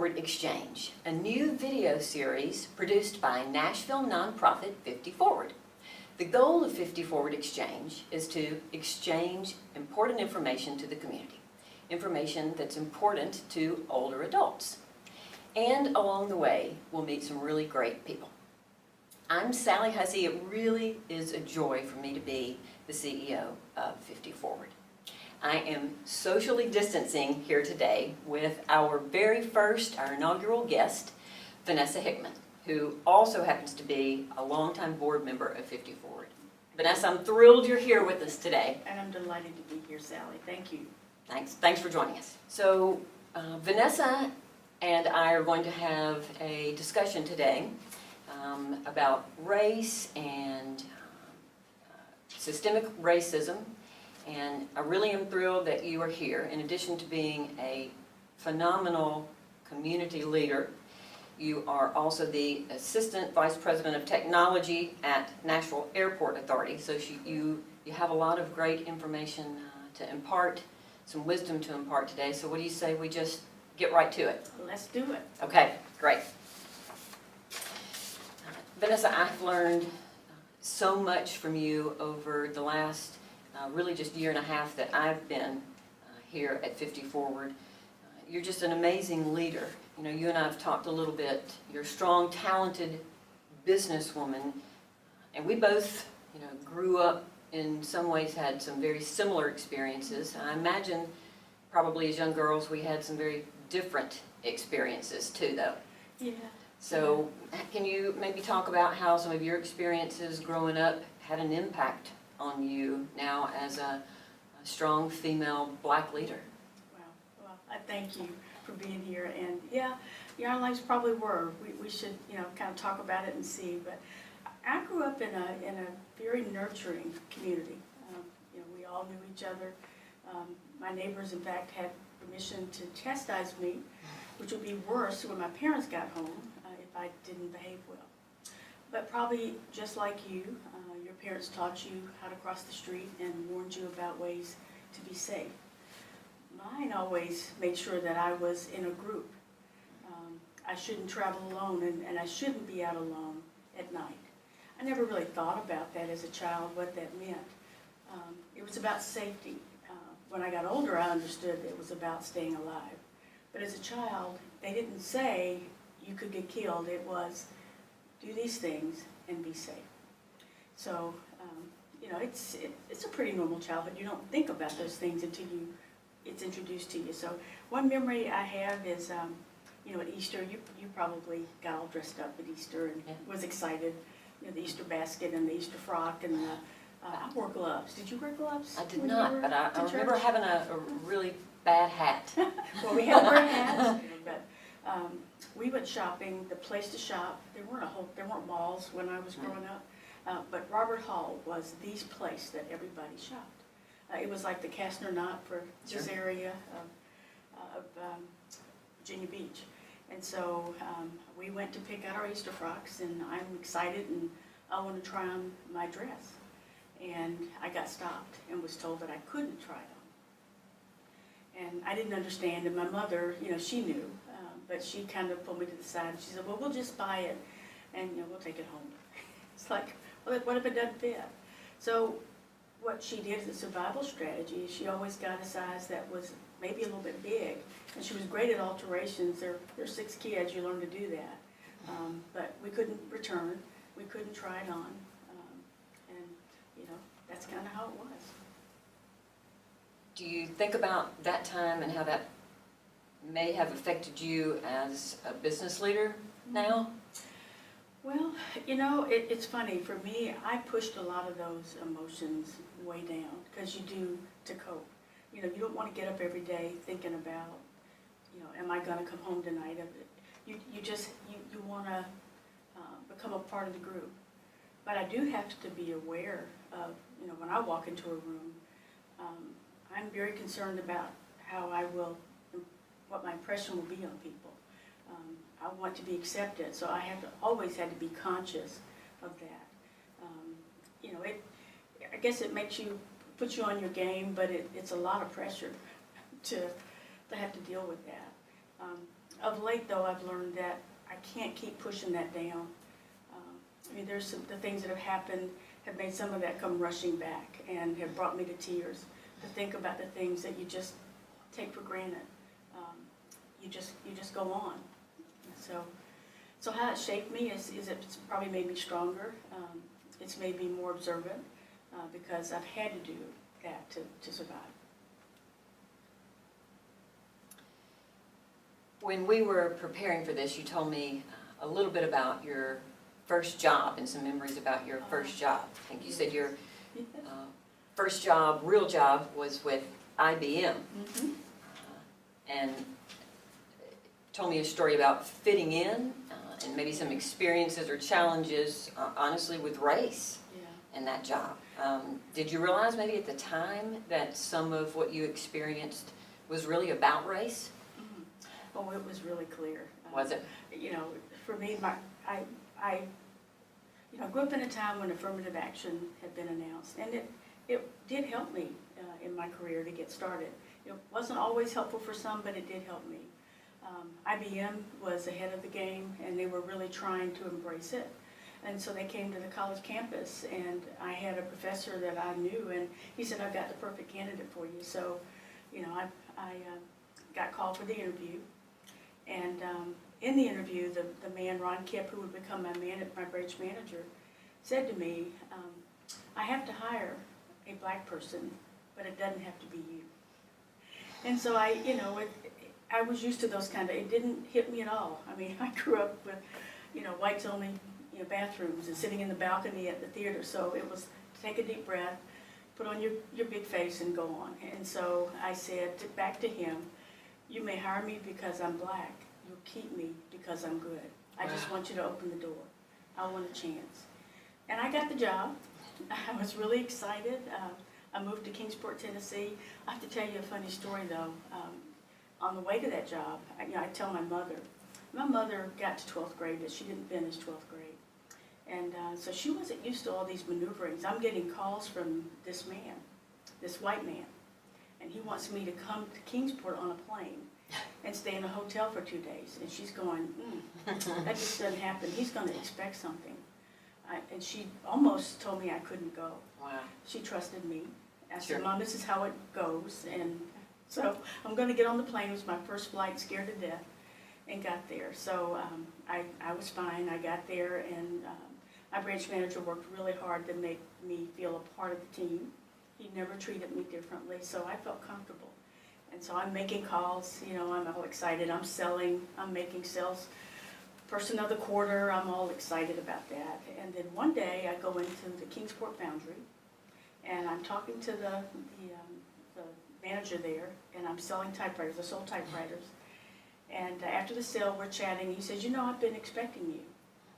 FiftyForward Exchange, a new video series produced by Nashville nonprofit FiftyForward. The goal of FiftyForward Exchange is to exchange important information to the community, information that's important to older adults. And along the way, we'll meet some really great people. I'm Sallie Hussey. It really is a joy for me to be the CEO of FiftyForward. I am socially distancing here today with our very first, our inaugural guest, Vanessa Hickman, who also happens to be a longtime board member of FiftyForward. Vanessa, I'm thrilled you're here with us today. And I'm delighted to be here, Sallie. Thank you. Thanks for joining us. So, Vanessa and I are going to have a discussion today about race and systemic racism. And I really am thrilled that you are here. In addition to being a phenomenal community leader, you are also the Assistant Vice President of Technology at Nashville Airport Authority. So you have a lot of great information to impart, some wisdom to impart today. So what do you say we just get right to it? Let's do it. Okay, great. Vanessa, I've learned so much from you over the last really just year and a half that I've been here at FiftyForward. You're just an amazing leader. You know, you and I have talked a little bit. You're a strong, talented businesswoman, and we both, you know, grew up in some ways, had some very similar experiences. I imagine probably as young girls we had some very different experiences too, though. Yeah. So can you maybe talk about how some of your experiences growing up had an impact on you now as a strong female black leader? Well, I thank you for being here. And yeah, our lives probably were. We should, you know, kind of talk about it and see. But I grew up in a very nurturing community. You know, we all knew each other. My neighbors, in fact, had permission to chastise me, which would be worse when my parents got home if I didn't behave well. But probably just like you, your parents taught you how to cross the street and warned you about ways to be safe. Mine always made sure that I was in a group. I shouldn't travel alone, and I shouldn't be out alone at night. I never really thought about that as a child, what that meant. It was about safety. When I got older, I understood it was about staying alive. But as a child, they didn't say you could get killed. It was do these things and be safe. So, you know, it's a pretty normal childhood. You don't think about those things until it's introduced to you. So one memory I have is, you know, at Easter, you probably got all dressed up at Easter and was excited. You know, the Easter basket and the Easter frock, and I wore gloves. Did you wear gloves? I did not, but I remember having a really bad hat. Well, we had to wear hats, but we went shopping. The place to shop, there weren't malls when I was growing up. But Robert Hall was the place that everybody shopped. It was like the Kastner Knot for this area of Virginia Beach. And so we went to pick out our Easter frocks, and I'm excited, and I want to try on my dress. And I got stopped and was told that I couldn't try it on. And I didn't understand, and my mother, you know, she knew, but she kind of pulled me to the side. She said, well, we'll just buy it, and, you know, we'll take it home. It's like, well, what if it doesn't fit? So what she did as a survival strategy, she always got a size that was maybe a little bit big. And she was great at alterations. There are 6 kids, you learn to do that. But we couldn't return. We couldn't try it on. And, you know, that's kind of how it was. Do you think about that time and how that may have affected you as a business leader now? Well, you know, it's funny. For me, I pushed a lot of those emotions way down because you do to cope. You know, you don't want to get up every day thinking about, you know, am I going to come home tonight? You want to become a part of the group. But I do have to be aware of, you know, when I walk into a room, I'm very concerned about how what my impression will be on people. I want to be accepted, so I always had to be conscious of that. You know, I guess it puts you on your game, but it's a lot of pressure to have to deal with that. Of late, though, I've learned that I can't keep pushing that down. I mean, the things that have happened have made some of that come rushing back and have brought me to tears to think about the things that you just take for granted. You just go on. So how it shaped me is it's probably made me stronger. It's made me more observant because I've had to do that to survive. When we were preparing for this, you told me a little bit about your first job and some memories about your first job. I think you said your first job, real job, was with IBM. Mm-hmm. And told me a story about fitting in and maybe some experiences or challenges, honestly, with race in that job. Did you realize maybe at the time that some of what you experienced was really about race? Mm-hmm. Oh, it was really clear. Was it? You know, for me, I grew up in a time when affirmative action had been announced, and it did help me in my career to get started. It wasn't always helpful for some, but it did help me. IBM was ahead of the game, and they were really trying to embrace it. And so they came to the college campus, and I had a professor that I knew, and he said, "I've got the perfect candidate for you." So, you know, I got called for the interview, and in the interview, the man, Ron Kipp, who would become my branch manager, said to me, "I have to hire a black person, but it doesn't have to be you." And so I was used to those it didn't hit me at all. I mean, I grew up with, whites only, bathrooms and sitting in the balcony at the theater. So it was take a deep breath, put on your big face and go on. And so I said back to him, "You may hire me because I'm black. You'll keep me because I'm good. I just want you to open the door. I want a chance." And I got the job. I was really excited. I moved to Kingsport, Tennessee. I have to tell you a funny story, though. On the way to that job, I tell my mother. My mother got to 12th grade, but she didn't finish 12th grade. And so she wasn't used to all these maneuverings. I'm getting calls from this man, this white man, and he wants me to come to Kingsport on a plane and stay in a hotel for 2 days. And she's going, that just doesn't happen. He's going to expect something. And she almost told me I couldn't go. Wow. She trusted me. I said, "Mom, this is how it goes." And so I'm going to get on the plane. It was my first flight, scared to death, and got there. So I was fine. I got there, and my branch manager worked really hard to make me feel a part of the team. He never treated me differently, so I felt comfortable. And so I'm making calls. I'm all excited. I'm selling. I'm making sales. Person of the quarter, I'm all excited about that. And then one day I go into the Kingsport Foundry, and I'm talking to the manager there, and I'm selling typewriters. I sold typewriters. And after the sale, we're chatting. He says, "I've been expecting you."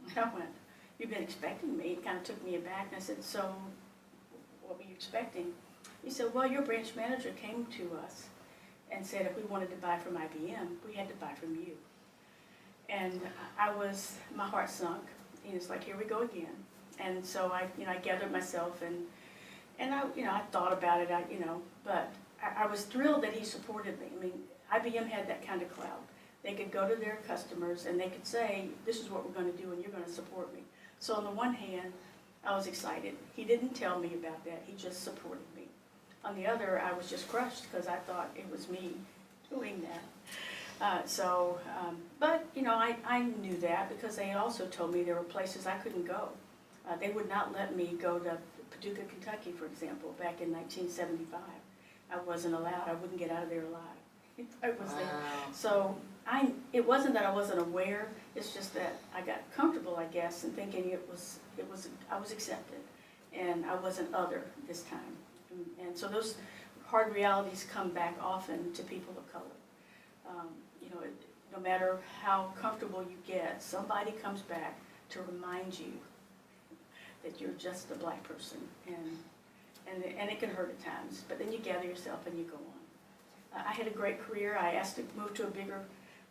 And I went, "You've been expecting me?" It kind of took me aback, and I said, "So what were you expecting?" He said, "Well, your branch manager came to us and said if we wanted to buy from IBM, we had to buy from you." And my heart sunk. It's like, here we go again. And so I gathered myself and I thought about it. But I was thrilled that he supported me. I mean, IBM had that kind of clout. They could go to their customers and they could say, "This is what we're going to do, and you're going to support me." So on the one hand, I was excited. He didn't tell me about that. He just supported me. On the other, I was just crushed because I thought it was me doing that. But I knew that because they had also told me there were places I couldn't go. They would not let me go to Paducah, Kentucky, for example, back in 1975. I wasn't allowed. I wouldn't get out of there alive if I was there. So it wasn't that I wasn't aware. It's just that I got comfortable, I guess, in thinking I was accepted, and I wasn't other this time. And so those hard realities come back often to people of color. No matter how comfortable you get, somebody comes back to remind you that you're just a black person, and it can hurt at times, but then you gather yourself and you go on. I had a great career. I asked to move to a bigger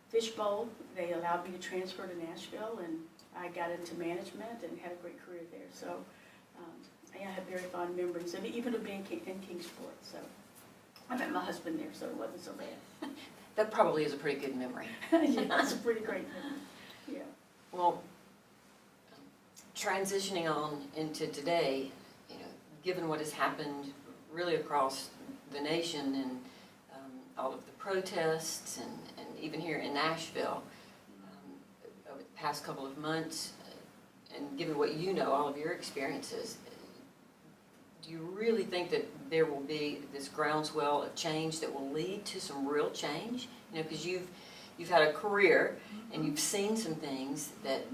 fishbowl. They allowed me to transfer to Nashville, and I got into management and had a great career there. So I have very fond memories of even of being in Kingsport. So I met my husband there, so it wasn't so bad. That probably is a pretty good memory. Yeah, it's a pretty great memory. Yeah. Well, transitioning on into today, given what has happened really across the nation and all of the protests and even here in Nashville over the past couple of months, and given what you know, all of your experiences, do you really think that there will be this groundswell of change that will lead to some real change? Because you've had a career and you've seen some things that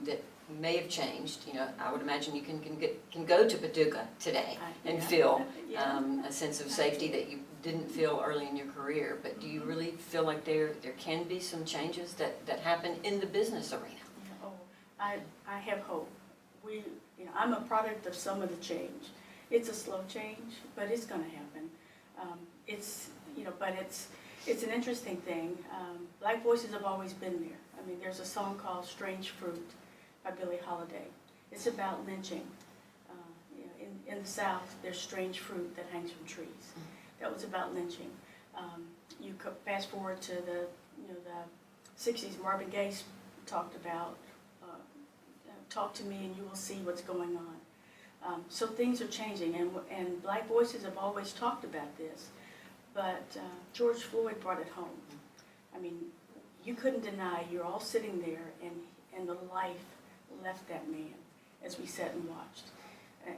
may have changed. I would imagine you can go to Paducah today and feel a sense of safety that you didn't feel early in your career. But do you really feel like there can be some changes that happen in the business arena? Oh, I have hope. I'm a product of some of the change. It's a slow change, but it's going to happen. But it's an interesting thing. Black voices have always been there. I mean, there's a song called "Strange Fruit" by Billie Holiday. It's about lynching. In the South, there's strange fruit that hangs from trees. That was about lynching. You could fast forward to the 60s. Marvin Gaye talked about, "Talk to me and you will see what's going on." So things are changing, and Black voices have always talked about this, but George Floyd brought it home. I mean, you couldn't deny, you're all sitting there, and the life left that man as we sat and watched.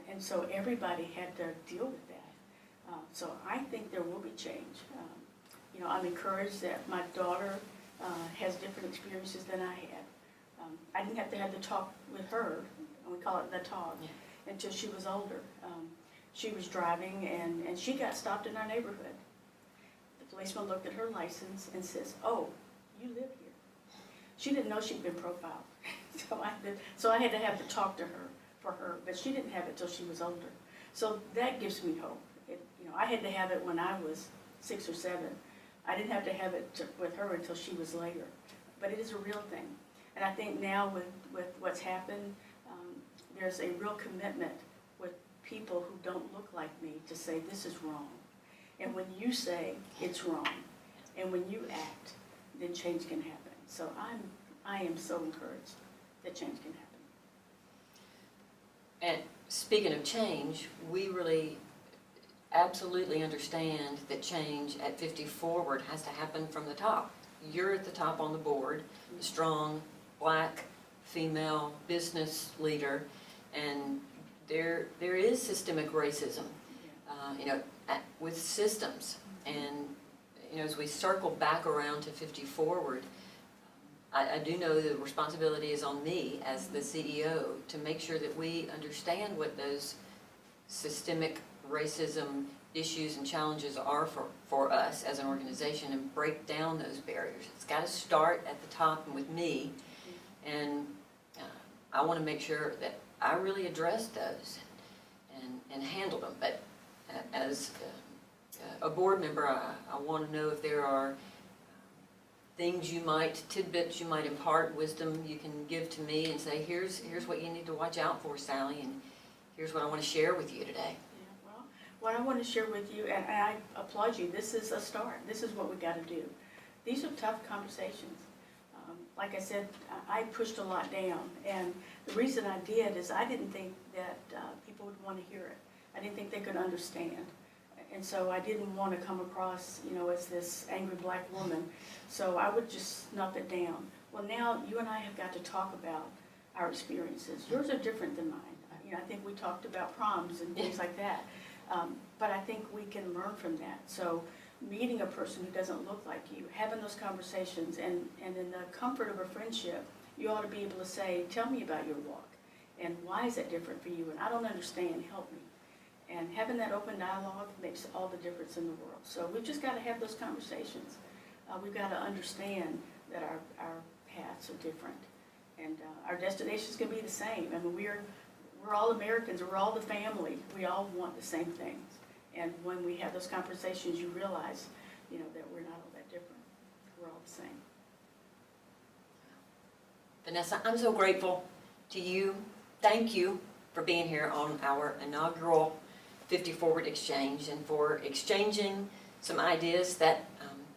And so everybody had to deal with that. So I think there will be change. I'm encouraged that my daughter has different experiences than I had. I didn't have to have the talk with her, we call it the talk, until she was older. She was driving and she got stopped in our neighborhood. The policeman looked at her license and says, "Oh, you live here." She didn't know she'd been profiled. So I had to have to talk to her for her, but she didn't have it till she was older. So that gives me hope. I had to have it when I was 6 or 7. I didn't have to have it with her until she was later. But it is a real thing. And I think now with what's happened, there's a real commitment with people who don't look like me to say this is wrong. And when you say it's wrong, and when you act, then change can happen. So I am so encouraged that change can happen. And speaking of change, we really absolutely understand that change at 50Forward has to happen from the top. You're at the top on the board, a strong Black female business leader, and there is systemic racism, with systems. And as we circle back around to 50Forward, I do know the responsibility is on me as the CEO to make sure that we understand what those systemic racism issues and challenges are for us as an organization and break down those barriers. It's got to start at the top and with me, and I want to make sure that I really address those and handle them. But as a board member, I want to know if there are tidbits you might impart, wisdom you can give to me and say, here's what you need to watch out for, Sallie, and here's what I want to share with you today. Yeah, well, what I want to share with you, and I applaud you, this is a start. This is what we got to do. These are tough conversations. Like I said, I pushed a lot down, and the reason I did is I didn't think that people would want to hear it. I didn't think they could understand. And so I didn't want to come across, as this angry Black woman. So I would just snuff it down. Well, now you and I have got to talk about our experiences. Yours are different than mine. I think we talked about proms and things like that. But I think we can learn from that. So meeting a person who doesn't look like you, having those conversations, and in the comfort of a friendship, you ought to be able to say, tell me about your walk, and why is that different for you? And I don't understand, help me. And having that open dialogue makes all the difference in the world. So we've just got to have those conversations. We've got to understand that our paths are different, and our destinations can be the same. I mean, we're all Americans. We're all the family. We all want the same things. And when we have those conversations, you realize, that we're not all that different. We're all the same. Vanessa, I'm so grateful to you. Thank you for being here on our inaugural 50Forward Exchange and for exchanging some ideas that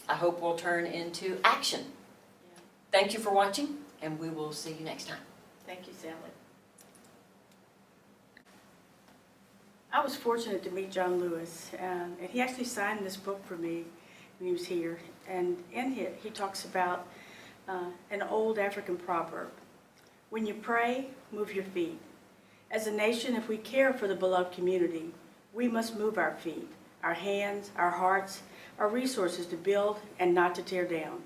I hope will turn into action. Yeah. Thank you for watching, and we will see you next time. Thank you, Sallie. I was fortunate to meet John Lewis, and he actually signed this book for me when he was here. And in it, he talks about an old African proverb: when you pray, move your feet. As a nation, if we care for the beloved community, we must move our feet, our hands, our hearts, our resources to build and not to tear down,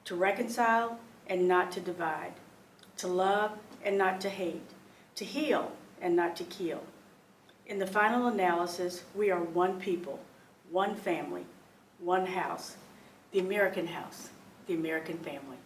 to reconcile and not to divide, to love and not to hate, to heal and not to kill. In the final analysis, we are one people, one family, one house, the American house, the American family.